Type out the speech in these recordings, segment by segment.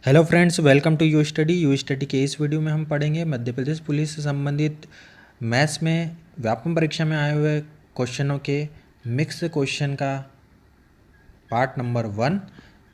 Hello friends, welcome to you study के इस video में हम पढ़ेंगे मध्य प्रदेश पुलिस से संबंधित मैथ्स में व्यापम परीक्षा में आए हुए क्वेश्चनों के मिक्स क्वेश्चन का पार्ट नंबर 1,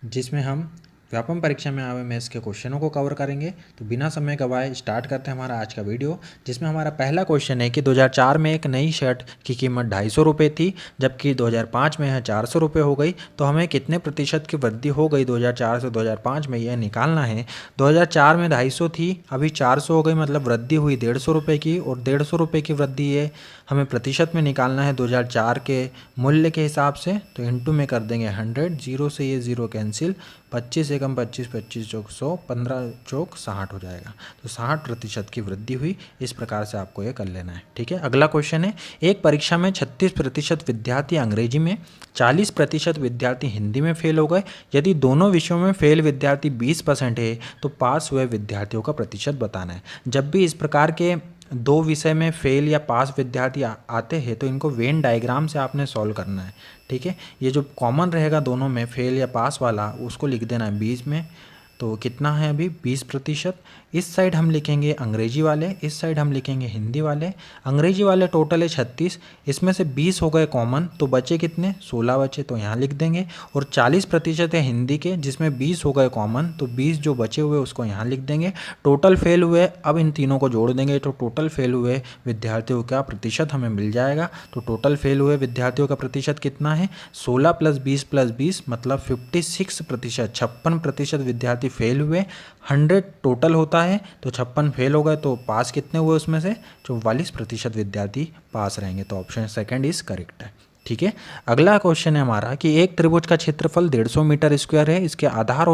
जिसमें हम व्यापम परीक्षा में आए हुए मैथ्स के क्वेश्चनों को कवर करेंगे। तो बिना समय गवाए स्टार्ट करते हैं हमारा आज का वीडियो, जिसमें हमारा पहला क्वेश्चन है कि 2004 में एक नई शर्ट की कीमत 250 रुपये थी, जबकि 2005 में यह 400 रुपये हो गई। तो हमें कितने प्रतिशत की वृद्धि हो गई 2004 से 2005 में, यह निकालना है। 2004 में 250 थी, अभी 400 हो गई, मतलब वृद्धि हुई 150 रुपये की, और 150 रुपये की वृद्धि है हमें प्रतिशत में निकालना है 2004 के मूल्य के हिसाब से। तो इंटू में कर देंगे 100, जीरो से ये जीरो कैंसिल, 25 एकम 25, 25 चौक 100, 15 चौक 60 हो जाएगा। तो 60% की वृद्धि हुई। इस प्रकार से आपको ये कर लेना है, ठीक है। अगला क्वेश्चन है, एक परीक्षा में 36% विद्यार्थी अंग्रेजी में, 40% विद्यार्थी हिंदी में फेल हो गए। यदि दोनों विषयों में फेल विद्यार्थी 20% है तो पास हुए विद्यार्थियों का प्रतिशत बताना है। जब भी इस प्रकार के दो विषय में फेल या पास विद्यार्थी आते हैं तो इनको वेन डायग्राम से आपने सॉल्व करना है, ठीक है। ये जो कॉमन रहेगा दोनों में, फेल या पास वाला, उसको लिख देना है 20 में। तो कितना है अभी 20%। इस साइड हम लिखेंगे अंग्रेजी वाले, इस साइड हम लिखेंगे हिंदी वाले। अंग्रेजी वाले टोटल है 36, इसमें से 20 हो गए कॉमन, तो बचे कितने, 16 बचे, तो यहाँ लिख देंगे। और 40% है हिंदी के, जिसमें 20 हो गए कॉमन, तो 20 जो बचे हुए उसको यहाँ लिख देंगे। टोटल फेल हुए, अब इन तीनों को जोड़ देंगे तो टोटल फेल हुए विद्यार्थियों का प्रतिशत हमें मिल जाएगा। तो टोटल फेल हुए विद्यार्थियों का प्रतिशत कितना है, 16 + 20 + 20 मतलब 56%, 56% विद्यार्थी फेल हुए। 100 टोटल होता है, तो 56 फेल हो गए, तो पास कितने हुए, उसमें से 44% विद्यार्थी पास रहेंगे। तो ऑप्शन सेकंड इज करेक्ट है, ठीक है। अगला क्वेश्चन है हमारा कि एक त्रिभुज का क्षेत्रफल 150 मीटर स्क्वायर है, इसके आधार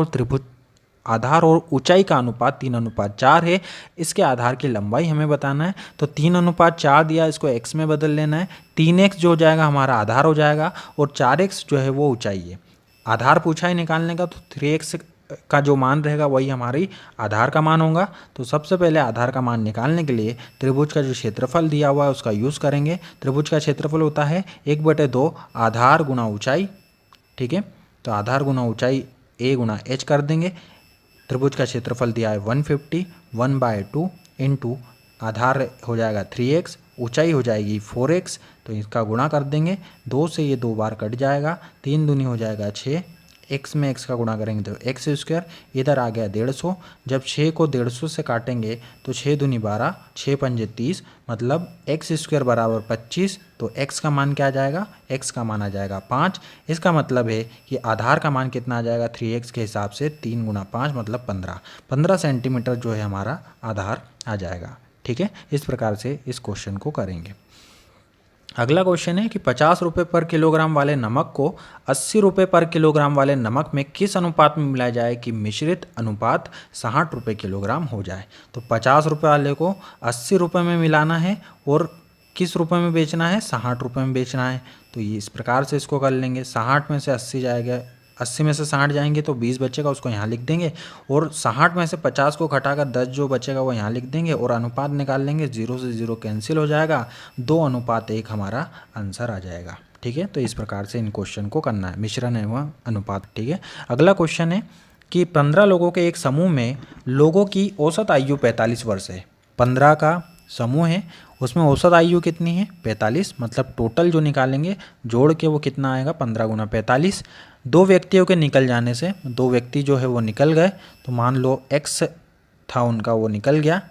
और ऊंचाई का अनुपात 3:4 है। इसके आधार की लंबाई हमें बताना है। तो 3:4 दिया, इसको x में बदल लेना है। 3x जो हो जाएगा हमारा आधार हो जाएगा, और 4x जो है वो ऊंचाई है। आधार पूछा है निकालने का, तो 3x का जो मान रहेगा वही हमारी आधार का मान होगा। तो सबसे पहले आधार का मान निकालने के लिए त्रिभुज का जो क्षेत्रफल दिया हुआ है उसका यूज़ करेंगे। त्रिभुज का क्षेत्रफल होता है 1/2 आधार गुना ऊंचाई, ठीक है। तो आधार गुना ऊंचाई a गुना h कर देंगे। त्रिभुज का क्षेत्रफल दिया है 150, 1/2 इंटू आधार हो जाएगा 3x, ऊंचाई हो जाएगी 4x, तो इसका गुणा कर देंगे। 2 से ये 2 बार कट जाएगा, 3 दूनी हो जाएगा 6, x में x का गुणा करेंगे तो x², इधर आ गया 150। जब 6 को 150 से काटेंगे तो 6 दूनी 12, 6 पंजे 30, मतलब x² बराबर 25। तो x का मान क्या आ जाएगा, x का मान आ जाएगा 5। इसका मतलब है कि आधार का मान कितना आ जाएगा 3x के हिसाब से, 3 × 5 मतलब 15 सेंटीमीटर जो है हमारा आधार आ जाएगा, ठीक है। इस प्रकार से इस क्वेश्चन को करेंगे। अगला क्वेश्चन है कि 50 रुपये पर किलोग्राम वाले नमक को 80 रुपये पर किलोग्राम वाले नमक में किस अनुपात में मिलाया जाए कि मिश्रित अनुपात 60 रुपये किलोग्राम हो जाए। तो 50 रुपये वाले को 80 रुपये में मिलाना है, और किस रुपये में बेचना है, 60 रुपये में बेचना है। तो ये इस प्रकार से इसको कर लेंगे। 60 में से 80 जाएगा, 80 में से 60 जाएंगे तो 20 बचेगा, उसको यहाँ लिख देंगे। और 60 में से 50 को घटाकर 10 जो बचेगा वो यहाँ लिख देंगे, और अनुपात निकाल लेंगे। 0 से 0 कैंसिल हो जाएगा, 2:1 हमारा आंसर आ जाएगा, ठीक है। तो इस प्रकार से इन क्वेश्चन को करना है, मिश्रण एवं अनुपात, ठीक है। अगला क्वेश्चन है कि 15 लोगों के एक समूह में लोगों की औसत आयु 45 वर्ष है। 15 का समूह है, उसमें औसत आयु कितनी है, 45, मतलब टोटल जो निकालेंगे जोड़ के वो कितना आएगा, 15 × 45। 2 व्यक्तियों के निकल जाने से, 2 व्यक्ति जो है वो निकल गए, तो मान लो x था उनका, वो निकल गया।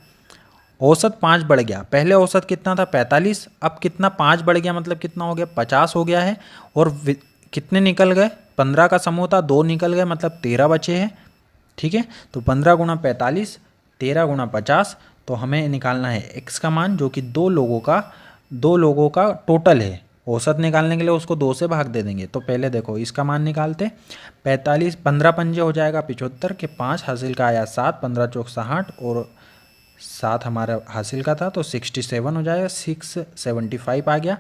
औसत 5 बढ़ गया, पहले औसत कितना था 45, अब कितना 5 बढ़ गया, मतलब कितना हो गया 50 हो गया है। और कितने निकल गए, 15 का समूह था, 2 निकल गए, मतलब 13 बचे हैं, ठीक है। तो 15 × 45, 13 × 50, तो हमें निकालना है x का मान, जो कि दो लोगों का टोटल है। औसत निकालने के लिए उसको 2 से भाग दे देंगे। तो पहले देखो इसका मान निकालते, 45, 15 पंजे हो जाएगा 75 के, 5 हासिल का आया 7, 15 चौक 60, और 7 हमारा हासिल का था तो 67 हो जाएगा, 675 आ गया।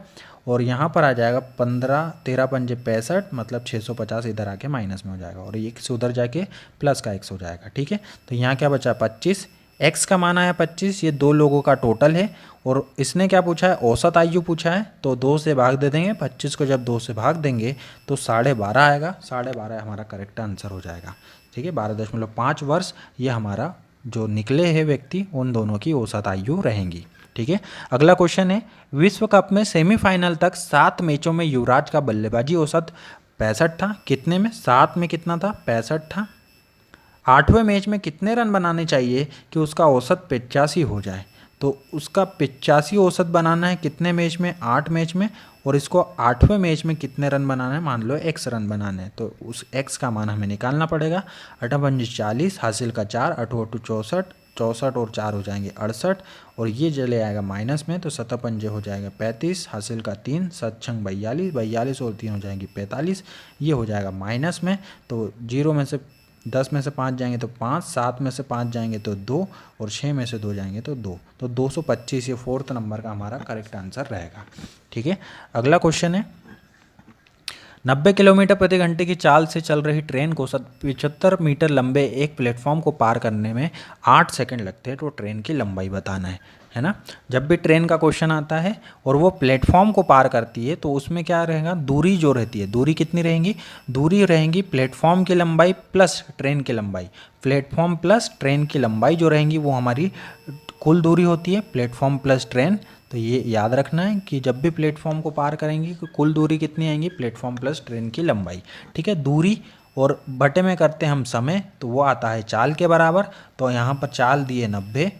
और यहाँ पर आ जाएगा 15, 13 पंजे 65, मतलब 650 इधर आके माइनस में हो जाएगा, और ये उधर जाके प्लस का x हो जाएगा, ठीक है। तो यहाँ क्या बचा 25, x का मान आया 25, ये 2 लोगों का टोटल है। और इसने क्या पूछा है, औसत आयु पूछा है, तो 2 से भाग दे देंगे। 25 को जब 2 से भाग देंगे तो 12.5 आएगा, 12.5 हमारा करेक्ट आंसर हो जाएगा। ठीक है, 12.5 वर्ष ये हमारा जो निकले हैं व्यक्ति उन दोनों की औसत आयु रहेंगी। ठीक है, अगला क्वेश्चन है, विश्व कप में सेमीफाइनल तक 7 मैचों में युवराज का बल्लेबाजी औसत 65 था। कितने में? 7 में कितना था? 65 था। 8वें मैच में कितने रन बनाने चाहिए कि उसका औसत 85 हो जाए? तो उसका 85 औसत बनाना है कितने मैच में? 8 मैच में। और इसको 8वें मैच में कितने रन बनाना है? मान लो x रन बनाने हैं, तो उस x का मान हमें निकालना पड़ेगा। 8×5 40, हासिल का 4, 8×8 64, 64 और 4 हो जाएंगे 68, और ये चले आएगा माइनस में, तो 7×5 हो जाएगा 35, हासिल का 3, 7×6 42, 42 और 3 हो जाएंगी 45, ये हो जाएगा माइनस में। तो 0 में से 10 में से 5 जाएंगे तो 5, 7 में से 5 जाएंगे तो 2, और 6 में से 2 जाएंगे तो 2, तो 225 ये 4th नंबर का हमारा करेक्ट आंसर रहेगा। ठीक है, अगला क्वेश्चन है, 90 किलोमीटर प्रति घंटे की चाल से चल रही ट्रेन को 75 मीटर लंबे एक प्लेटफॉर्म को पार करने में 8 सेकंड लगते हैं, तो ट्रेन की लंबाई बताना है ना। जब भी ट्रेन का क्वेश्चन आता है और वो प्लेटफॉर्म को पार करती है तो उसमें क्या रहेगा? दूरी जो रहती है, दूरी कितनी रहेंगी? दूरी रहेंगी प्लेटफॉर्म की लंबाई प्लस ट्रेन की लंबाई। प्लेटफॉर्म प्लस ट्रेन की लंबाई जो रहेंगी वो हमारी कुल दूरी होती है, प्लेटफॉर्म प्लस ट्रेन। तो ये याद रखना है कि जब भी प्लेटफॉर्म को पार करेंगे तो कुल दूरी कितनी आएंगी? प्लेटफॉर्म प्लस ट्रेन की लंबाई। ठीक है, दूरी और बटे में करते हैं हम समय, तो वो आता है चाल के बराबर। तो यहाँ पर चाल दिए 90,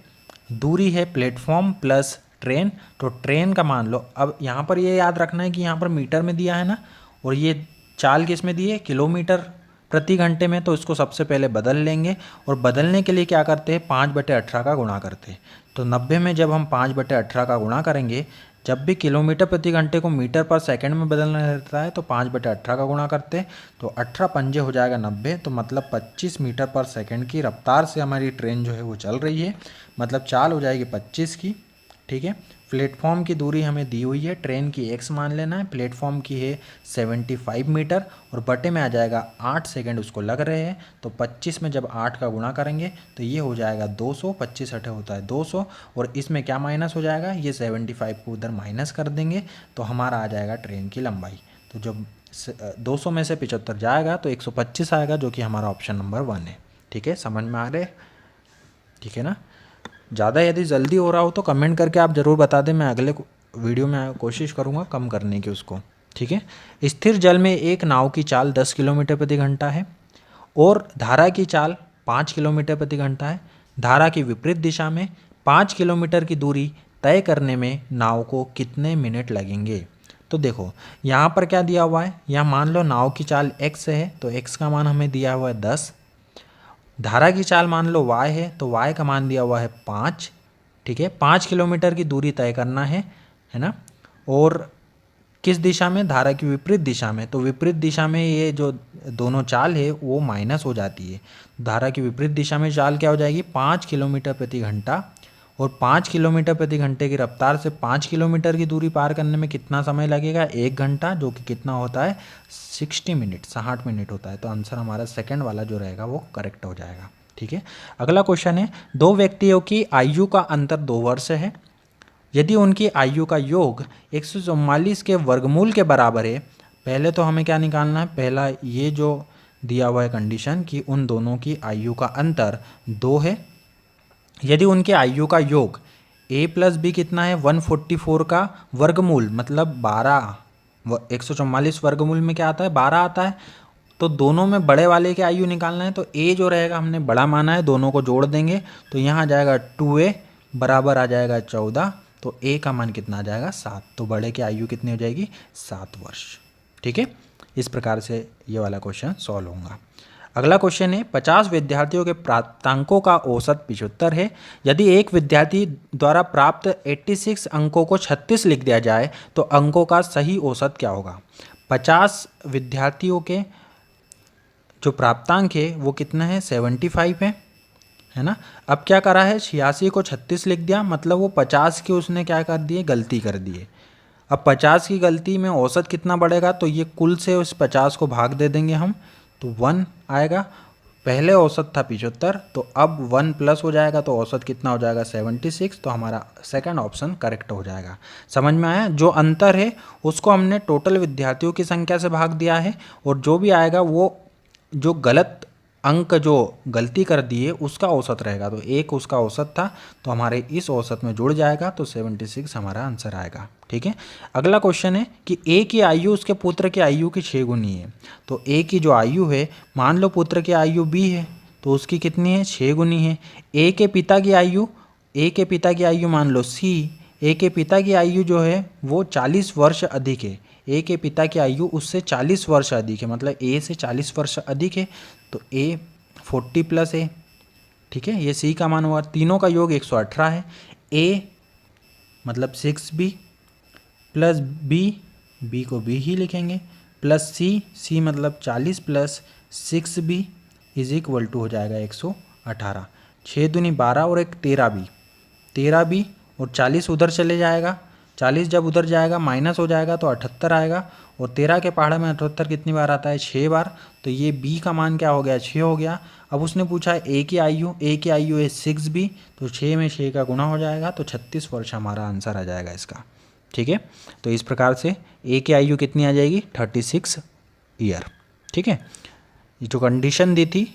दूरी है प्लेटफॉर्म प्लस ट्रेन, तो ट्रेन का मान लो। अब यहाँ पर ये याद रखना है कि यहाँ पर मीटर में दिया है ना, और ये चाल किस में दी है? किलोमीटर प्रति घंटे में। तो इसको सबसे पहले बदल लेंगे, और बदलने के लिए क्या करते हैं? 5/18 का गुणा करते हैं। तो 90 में जब हम 5/18 का गुणा करेंगे, जब भी किलोमीटर प्रति घंटे को मीटर पर सेकंड में बदलना रहता है तो 5/18 का गुणा करते हैं, तो 18 पंजे हो जाएगा 90, तो मतलब 25 मीटर पर सेकंड की रफ्तार से हमारी ट्रेन जो है वो चल रही है, मतलब चाल हो जाएगी 25 की। ठीक है, प्लेटफॉर्म की दूरी हमें दी हुई है, ट्रेन की x मान लेना है, प्लेटफॉर्म की है 75 मीटर, और बटे में आ जाएगा 8 सेकंड उसको लग रहे हैं। तो 25 में जब 8 का गुणा करेंगे तो ये हो जाएगा 200, 25 8 होता है 200, और इसमें क्या माइनस हो जाएगा? ये 75 को उधर माइनस कर देंगे, तो हमारा आ जाएगा ट्रेन की लंबाई। तो जब 200 में से 75 जाएगा तो 125 आएगा, जो कि हमारा ऑप्शन नंबर 1 है। ठीक है, समझ में आ रहे? ठीक है ना। ज़्यादा यदि जल्दी हो रहा हो तो कमेंट करके आप ज़रूर बता दें, मैं अगले वीडियो में कोशिश करूँगा कम करने की उसको। ठीक है, स्थिर जल में एक नाव की चाल 10 किलोमीटर प्रति घंटा है और धारा की चाल 5 किलोमीटर प्रति घंटा है। धारा की विपरीत दिशा में 5 किलोमीटर की दूरी तय करने में नाव को कितने मिनट लगेंगे? तो देखो यहाँ पर क्या दिया हुआ है, यहाँ मान लो नाव की चाल x है, तो x का मान हमें दिया हुआ है 10। धारा की चाल मान लो y है, तो y का मान दिया हुआ है 5। ठीक है, 5 किलोमीटर की दूरी तय करना है ना। और किस दिशा में? धारा की विपरीत दिशा में। तो विपरीत दिशा में ये जो दोनों चाल है वो माइनस हो जाती है। धारा की विपरीत दिशा में चाल क्या हो जाएगी? 5 किलोमीटर प्रति घंटा, और 5 किलोमीटर प्रति घंटे की रफ्तार से 5 किलोमीटर की दूरी पार करने में कितना समय लगेगा? 1 घंटा, जो कि कितना होता है? 60 मिनट, 60 मिनट होता है। तो आंसर हमारा सेकंड वाला जो रहेगा वो करेक्ट हो जाएगा। ठीक है, अगला क्वेश्चन है, दो व्यक्तियों की आयु का अंतर 2 वर्ष है। यदि उनकी आयु का योग 144 के वर्गमूल के बराबर है, पहले तो हमें क्या निकालना है? पहला ये जो दिया हुआ है कंडीशन कि उन दोनों की आयु का अंतर 2 है। यदि उनके आयु का योग a + b कितना है? 144 का वर्गमूल, मतलब 12। 144 वर्गमूल में क्या आता है? 12 आता है। तो दोनों में बड़े वाले की आयु निकालना है, तो a जो रहेगा हमने बड़ा माना है, दोनों को जोड़ देंगे तो यहाँ आ जाएगा 2a बराबर आ जाएगा 14। तो a का मान कितना आ जाएगा? 7। तो बड़े की आयु कितनी हो जाएगी? 7 वर्ष। ठीक है, इस प्रकार से ये वाला क्वेश्चन सॉल्व होगा। अगला क्वेश्चन है, 50 विद्यार्थियों के प्राप्तांकों का औसत 75 है। यदि एक विद्यार्थी द्वारा प्राप्त 86 अंकों को 36 लिख दिया जाए तो अंकों का सही औसत क्या होगा? 50 विद्यार्थियों के जो प्राप्तांक है वो कितना है? 75 है ना। अब क्या करा है? 86 को 36 लिख दिया, मतलब वो 50 की उसने क्या कर दिए? गलती कर दिए। अब 50 की गलती में औसत कितना बढ़ेगा? तो ये कुल से उस 50 को भाग दे देंगे हम, तो 1 आएगा। पहले औसत था 75, तो अब 1 प्लस हो जाएगा, तो औसत कितना हो जाएगा? 76। तो हमारा सेकंड ऑप्शन करेक्ट हो जाएगा। समझ में आया? जो अंतर है उसको हमने टोटल विद्यार्थियों की संख्या से भाग दिया है, और जो भी आएगा वो जो गलत अंक जो गलती कर दिए उसका औसत रहेगा। तो एक उसका औसत था, तो हमारे इस औसत में जुड़ जाएगा, तो 76 हमारा आंसर आएगा। ठीक है। अगला क्वेश्चन है कि ए की आयु उसके पुत्र की आयु की 6 गुनी है। तो ए की जो आयु है, मान लो पुत्र की आयु बी है, तो उसकी कितनी है, 6 गुनी है। ए के पिता की आयु मान लो सी, ए के पिता की आयु जो है वो 40 वर्ष अधिक है। ए के पिता की आयु उससे 40 वर्ष अधिक है, मतलब ए से 40 वर्ष अधिक है, तो ए 40 प्लस ए। ठीक है, ये सी का मान हुआ। तीनों का योग 118 है। ए मतलब 6b प्लस बी को बी ही लिखेंगे, प्लस सी मतलब 40 plus 6b is equal to हो जाएगा 118। 6 दूनी 12 और एक 13b और 40 उधर चले जाएगा। 40 जब उधर जाएगा माइनस हो जाएगा तो 78 आएगा, और 13 के पहाड़े में 78 कितनी बार आता है, 6 बार। तो ये b का मान क्या हो गया, 6 हो गया। अब उसने पूछा है ए की आयु है 6b, तो 6 में 6 का गुणा हो जाएगा, तो 36 वर्ष हमारा आंसर आ जाएगा इसका। ठीक है, तो इस प्रकार से ए की आयु कितनी आ जाएगी, 36 ईयर। ठीक है, ये जो कंडीशन दी थी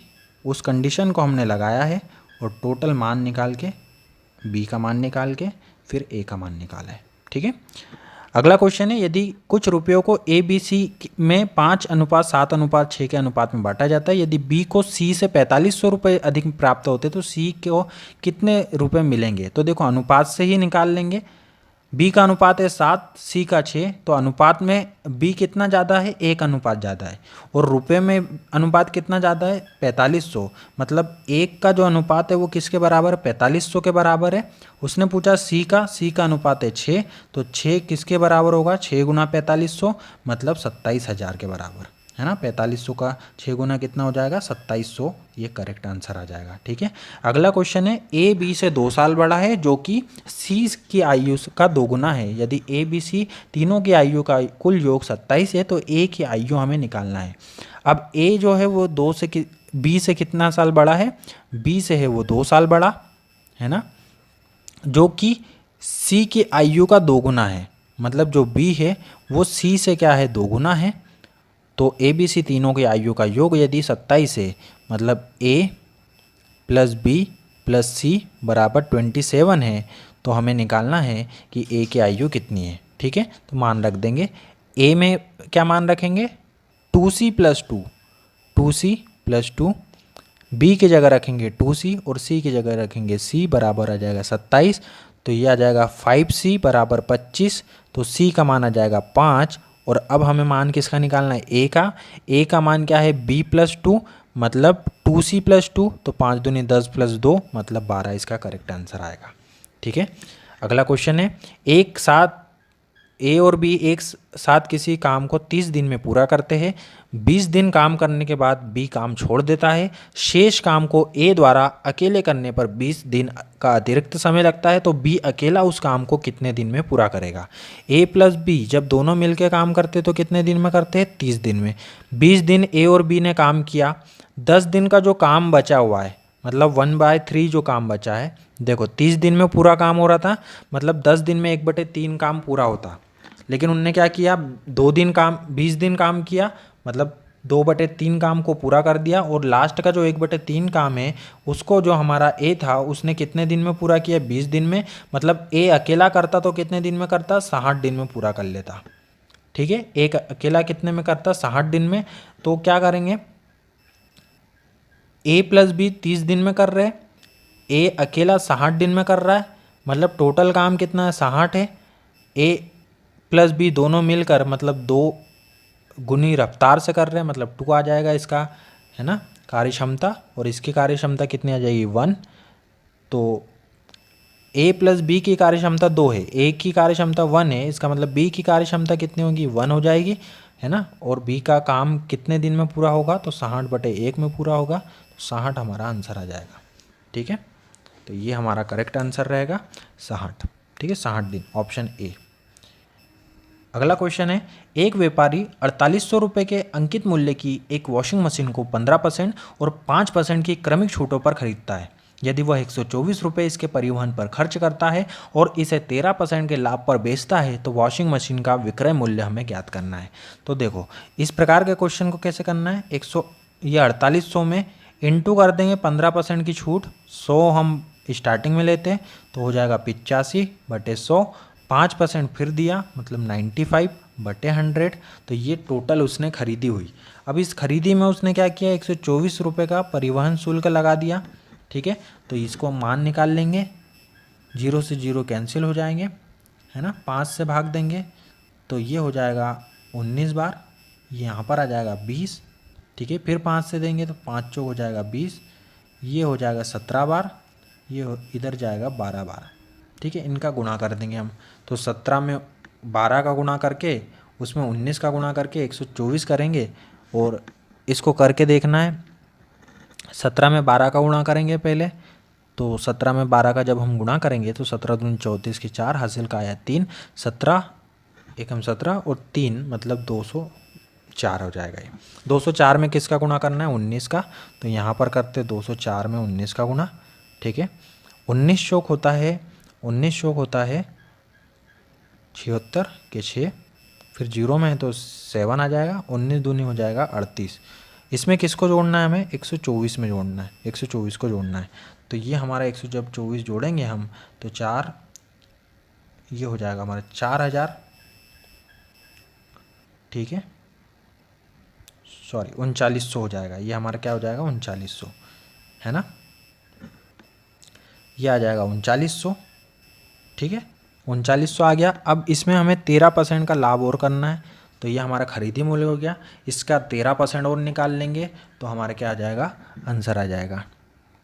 उस कंडीशन को हमने लगाया है, और टोटल मान निकाल के बी का मान निकाल के फिर ए का मान निकाला है। ठीक है, अगला क्वेश्चन है, यदि कुछ रुपयों को ए बी सी में 5:7:6 के अनुपात में बांटा जाता है, यदि बी को सी से 4500 रुपये अधिक प्राप्त होते तो सी को कितने रुपए मिलेंगे। तो देखो अनुपात से ही निकाल लेंगे। बी का अनुपात है 7, सी का 6, तो अनुपात में बी कितना ज़्यादा है, 1 अनुपात ज़्यादा है, और रुपए में अनुपात कितना ज़्यादा है, 4500। मतलब 1 का जो अनुपात है वो किसके बराबर है, 4500 के बराबर है। उसने पूछा सी का अनुपात है 6, तो 6 किसके बराबर होगा, 6 गुना 4500 मतलब 27,000 के बराबर है ना। 4500 का 6 गुना कितना हो जाएगा, 2700, ये करेक्ट आंसर आ जाएगा। ठीक है, अगला क्वेश्चन है, ए बी से 2 साल बड़ा है जो कि सी की आयु का 2 गुना है। यदि ए बी सी तीनों की आयु का कुल योग 27 है, तो ए की आयु हमें निकालना है। अब ए जो है वो बी से कितना साल बड़ा है, बी से है वो 2 साल बड़ा है ना, जो कि सी की आयु का 2 गुना है। मतलब जो बी है वो सी से क्या है, 2 गुना है। तो ए बी सी तीनों की आयु का योग यदि 27 है, मतलब ए प्लस बी प्लस सी बराबर 27 है, तो हमें निकालना है कि ए की आयु कितनी है। ठीक है, तो मान रख देंगे। ए में क्या मान रखेंगे, 2c प्लस 2, बी की जगह रखेंगे 2c और सी की जगह रखेंगे c, बराबर आ जाएगा 27। तो ये आ जाएगा 5c बराबर 25, तो c का मान आ जाएगा 5। और अब हमें मान किसका निकालना है, ए का मान क्या है, b प्लस 2 मतलब 2c प्लस 2, तो 5 दूनी 10 प्लस 2 मतलब 12, इसका करेक्ट आंसर आएगा। ठीक है, अगला क्वेश्चन है, एक साथ ए और बी एक साथ किसी काम को 30 दिन में पूरा करते हैं। 20 दिन काम करने के बाद बी काम छोड़ देता है। शेष काम को ए द्वारा अकेले करने पर 20 दिन का अतिरिक्त समय लगता है, तो बी अकेला उस काम को कितने दिन में पूरा करेगा। ए प्लस बी जब दोनों मिलकर काम करते तो कितने दिन में करते हैं, 30 दिन में। 20 दिन ए और बी ने काम किया, 10 दिन का जो काम बचा हुआ है, मतलब 1/3 जो काम बचा है, देखो 30 दिन में पूरा काम हो रहा था, मतलब 10 दिन में 1/3 काम पूरा होता, लेकिन उनने क्या किया, 20 दिन काम किया, मतलब 2/3 काम को पूरा कर दिया, और लास्ट का जो 1/3 काम है उसको जो हमारा ए था उसने कितने दिन में पूरा किया, 20 दिन में। मतलब ए अकेला करता तो कितने दिन में करता, 60 दिन में पूरा कर लेता। ठीक है, एक अकेला कितने में करता, 60 दिन में। तो क्या करेंगे, ए प्लस बी 30 दिन में कर रहे हैं, ए अकेला 60 दिन में कर रहा है, मतलब टोटल काम कितना है, 60 है। ए प्लस बी दोनों मिलकर मतलब 2 गुनी रफ्तार से कर रहे हैं, मतलब 2 आ जाएगा इसका, है ना, कार्यक्षमता, और इसकी कार्यक्षमता कितनी आ जाएगी, 1। तो ए प्लस बी की कार्यक्षमता 2 है, ए की कार्यक्षमता 1 है, इसका मतलब बी की कार्यक्षमता कितनी होगी, 1 हो जाएगी, है ना। और बी का काम कितने दिन में पूरा होगा, तो 60/1 में पूरा होगा, तो 60 हमारा आंसर आ जाएगा। ठीक है, तो ये हमारा करेक्ट आंसर रहेगा 60। ठीक है, 60 दिन, ऑप्शन ए। अगला क्वेश्चन है, एक व्यापारी 4800 रुपये के अंकित मूल्य की एक वॉशिंग मशीन को 15% और 5% की क्रमिक छूटों पर खरीदता है। यदि वह 124 रुपये इसके परिवहन पर खर्च करता है और इसे 13% के लाभ पर बेचता है, तो वॉशिंग मशीन का विक्रय मूल्य हमें ज्ञात करना है। तो देखो इस प्रकार के क्वेश्चन को कैसे करना है, 4800 में इनटू कर देंगे 15% की छूट, 100 हम स्टार्टिंग में लेते हैं तो हो जाएगा 85/100, 5% फिर दिया मतलब 95/100। तो ये टोटल उसने खरीदी हुई। अब इस खरीदी में उसने क्या किया, 124 रुपये का परिवहन शुल्क लगा दिया। ठीक है, तो इसको मान निकाल लेंगे, 0 से 0 कैंसिल हो जाएंगे, है ना, 5 से भाग देंगे तो ये हो जाएगा 19 बार, ये यहाँ पर आ जाएगा 20। ठीक है, फिर 5 से देंगे तो 5 चौक हो जाएगा 20, ये हो जाएगा 17 बार, ये इधर जाएगा 12 बार। ठीक है, इनका गुणा कर देंगे हम, तो 17 में 12 का गुणा करके उसमें 19 का गुणा करके 124 करेंगे, और इसको करके देखना है। 17 में 12 का गुणा करेंगे पहले, तो 17 में 12 का जब हम गुणा करेंगे तो 17 दूनी 34 की 4, हासिल का आया 3, 17 एकम 17 और 3 मतलब 204 हो जाएगा। ये 204 में किसका गुणा करना है, 19 का, तो यहाँ पर करते 204 में 19 का गुणा। ठीक है, 19 चौक होता है 76 के 6, फिर 0 में है तो 7 आ जाएगा, 19 दूनी हो जाएगा 38। इसमें किसको जोड़ना है, हमें 124 में जोड़ना है, 124 को जोड़ना है। तो ये हमारा 124 जोड़ेंगे हम तो 4, ये हो जाएगा हमारा 4000। ठीक है, सॉरी 3900 हो जाएगा, ये हमारा क्या हो जाएगा 3900, है ना, ये आ जाएगा 3900। ठीक है, 3900 आ गया। अब इसमें हमें 13% का लाभ और करना है, तो ये हमारा खरीदी मूल्य हो गया, इसका 13% और निकाल लेंगे तो हमारा क्या आ जाएगा, आंसर आ जाएगा।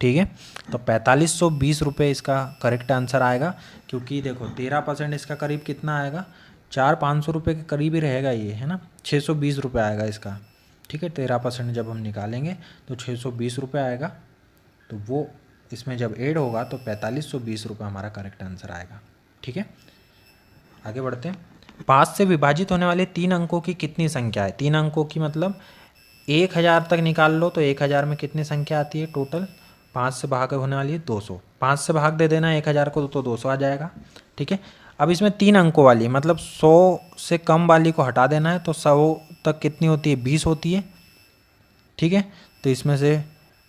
ठीक है, तो 4520 रुपये इसका करेक्ट आंसर आएगा, क्योंकि देखो 13% इसका करीब कितना आएगा, 400-500 रुपये के करीब ही रहेगा ये, है ना, 620 रुपये आएगा इसका। ठीक है, 13% जब हम निकालेंगे तो 620 रुपये आएगा, तो वो इसमें जब ऐड होगा तो 4520 रुपये हमारा करेक्ट आंसर आएगा। ठीक है, आगे बढ़ते हैं। 5 से विभाजित होने वाले 3 अंकों की कितनी संख्या है, 3 अंकों की मतलब 1000 तक निकाल लो, तो 1000 में कितनी संख्या आती है टोटल, 5 से भाग होने वाली है 200, 5 से भाग दे देना 1000 को तो 200 आ जाएगा। ठीक है, अब इसमें 3 अंकों वाली मतलब 100 से कम वाली को हटा देना है, तो 100 तक कितनी होती है, 20 होती है। ठीक है, तो इसमें से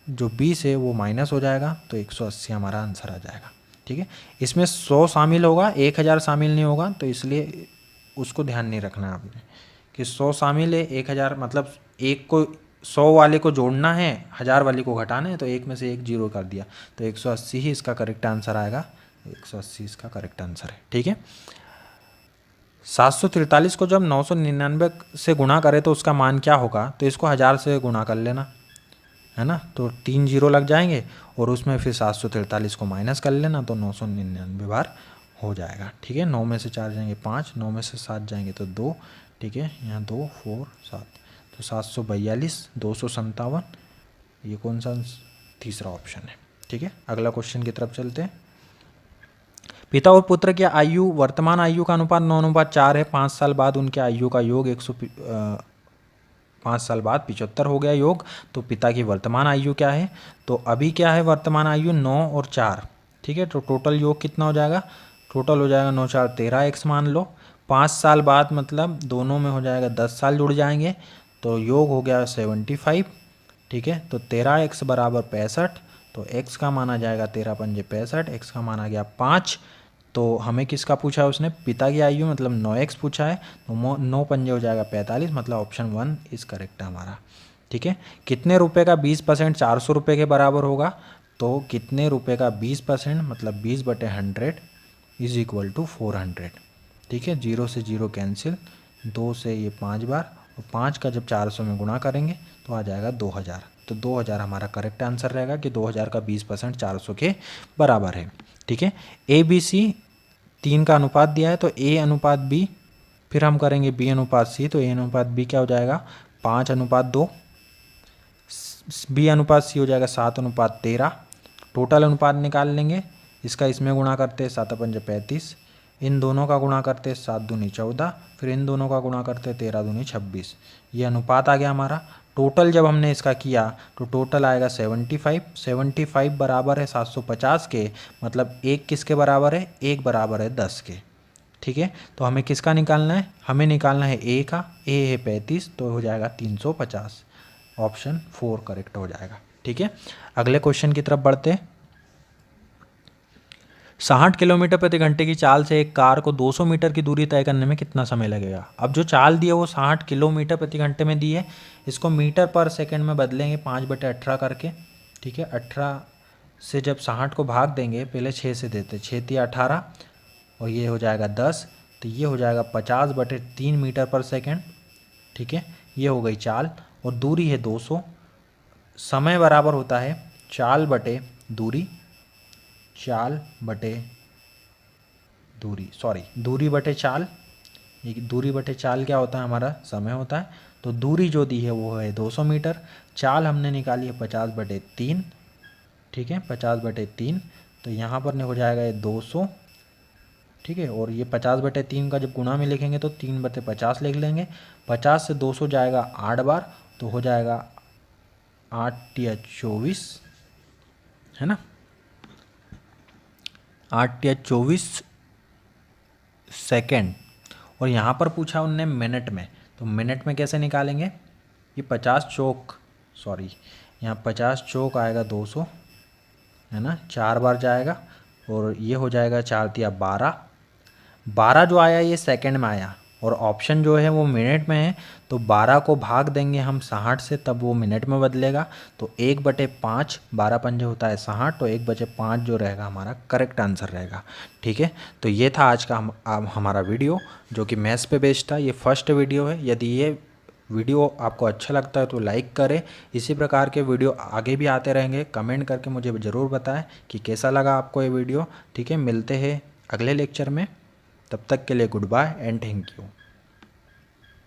जो 20 है वो माइनस हो जाएगा, तो 180 हमारा आंसर आ जाएगा। ठीक है, इसमें 100 शामिल होगा, 1000 शामिल नहीं होगा, तो इसलिए उसको ध्यान नहीं रखना है आपने कि 100 शामिल है, 1000 मतलब एक को 100 वाले को जोड़ना है, 1000 वाली को घटाना है, तो एक में से एक जीरो कर दिया, तो 180 ही इसका करेक्ट आंसर आएगा, 180 इसका करेक्ट आंसर है। ठीक है, 743 को जब 999 से गुणा करें तो उसका मान क्या होगा, तो इसको 1000 से गुणा कर लेना, है ना, तो 3 जीरो लग जाएंगे, और उसमें फिर 743 को माइनस कर लेना, तो 999 बार हो जाएगा। ठीक है, 9 में से 4 जाएंगे 5, 9 में से 7 जाएंगे तो 2। ठीक है, यहाँ 2 4 7, तो 742 257, ये कौन सा तीसरा ऑप्शन है। ठीक है, अगला क्वेश्चन की तरफ चलते हैं। पिता और पुत्र की आयु, वर्तमान आयु का अनुपात 9:4 है, 5 साल बाद उनके आयु का योग 5 साल बाद 75 हो गया योग, तो पिता की वर्तमान आयु क्या है, तो अभी क्या है वर्तमान आयु 9 और 4। ठीक है, तो टोटल योग कितना हो जाएगा, टोटल हो जाएगा 9 4 13 x मान लो, 5 साल बाद मतलब दोनों में हो जाएगा 10 साल जुड़ जाएंगे, तो योग हो गया 75। ठीक है, तो 13x बराबर 65, तो x का माना जाएगा 13 पंजे 65, x का माना गया 5। तो हमें किसका पूछा है उसने, पिता की आयु मतलब 9x पूछा है, तो 9 पंजे हो जाएगा 45, मतलब ऑप्शन 1 इज करेक्ट है हमारा। ठीक है, कितने रुपए का 20% 400 रुपये के बराबर होगा, तो कितने रुपए का 20% मतलब 20/100 इज इक्वल टू 400। ठीक है, 0 से 0 कैंसिल, 2 से ये 5 बार, और 5 का जब 400 में गुणा करेंगे तो आ जाएगा 2000, तो 2000 हमारा करेक्ट आंसर रहेगा कि 2000 का 20% 400 के बराबर है। ठीक है, ABC 3 का अनुपात दिया है, तो A अनुपात B, फिर हम करेंगे B अनुपात C, तो A अनुपात B क्या हो जाएगा 5:2, B अनुपात C हो जाएगा 7:13। टोटल अनुपात निकाल लेंगे, इसका इसमें गुणा करते हैं 7 पंजे 35, इन दोनों का गुणा करते हैं 7 दूनी 14, फिर इन दोनों का गुणा करते हैं 13 दूनी 26, ये अनुपात आ गया हमारा। टोटल जब हमने इसका किया तो टोटल आएगा 75 बराबर है 750 के, मतलब एक किसके बराबर है, एक बराबर है 10 के। ठीक है, तो हमें किसका निकालना है, हमें निकालना है A का, A है 35, तो हो जाएगा 350, ऑप्शन 4 करेक्ट हो जाएगा। ठीक है, अगले क्वेश्चन की तरफ बढ़ते हैं। 60 किलोमीटर प्रति घंटे की चाल से एक कार को 200 मीटर की दूरी तय करने में कितना समय लगेगा। अब जो चाल दी है वो 60 किलोमीटर प्रति घंटे में दी है, इसको मीटर पर सेकंड में बदलेंगे 5/18 करके। ठीक है, 18 से जब 60 को भाग देंगे, पहले 6 से देते, 6 × 18 और ये हो जाएगा 10, तो ये हो जाएगा 50/3 मीटर पर सेकेंड। ठीक है, ये हो गई चाल और दूरी है 200। समय बराबर होता है चाल बटे दूरी, दूरी बटे चाल। ये दूरी बटे चाल क्या होता है, हमारा समय होता है। तो दूरी जो दी है वो है 200 मीटर, चाल हमने निकाली है 50/3। ठीक है, 50/3, तो यहाँ पर हो जाएगा ये 200। ठीक है, और ये 50/3 का जब गुणा में लिखेंगे तो 3/50 लिख लेंगे। 50 से 200 जाएगा 8 बार, तो हो जाएगा 8 या 24, है ना, 8 या 24 सेकेंड। और यहाँ पर पूछा उनने मिनट में, तो मिनट में कैसे निकालेंगे, ये 50 चौक, यहाँ 50 चौक आएगा 200, है ना, 4 बार जाएगा और ये हो जाएगा 4 × 12। 12 जो आया ये सेकंड में आया और ऑप्शन जो है वो मिनट में है, तो 12 को भाग देंगे हम 60 से, तब वो मिनट में बदलेगा। तो 1/5, 12 पंजे होता है 60, तो 1/5 जो रहेगा हमारा करेक्ट आंसर रहेगा। ठीक है, तो ये था आज का हमारा वीडियो जो कि मैथ्स पे बेस्ड था। ये फर्स्ट वीडियो है। यदि ये वीडियो आपको अच्छा लगता है तो लाइक करें। इसी प्रकार के वीडियो आगे भी आते रहेंगे। कमेंट करके मुझे ज़रूर बताएं कि कैसा लगा आपको ये वीडियो। ठीक है, मिलते हैं अगले लेक्चर में, तब तक के लिए goodbye and thank you.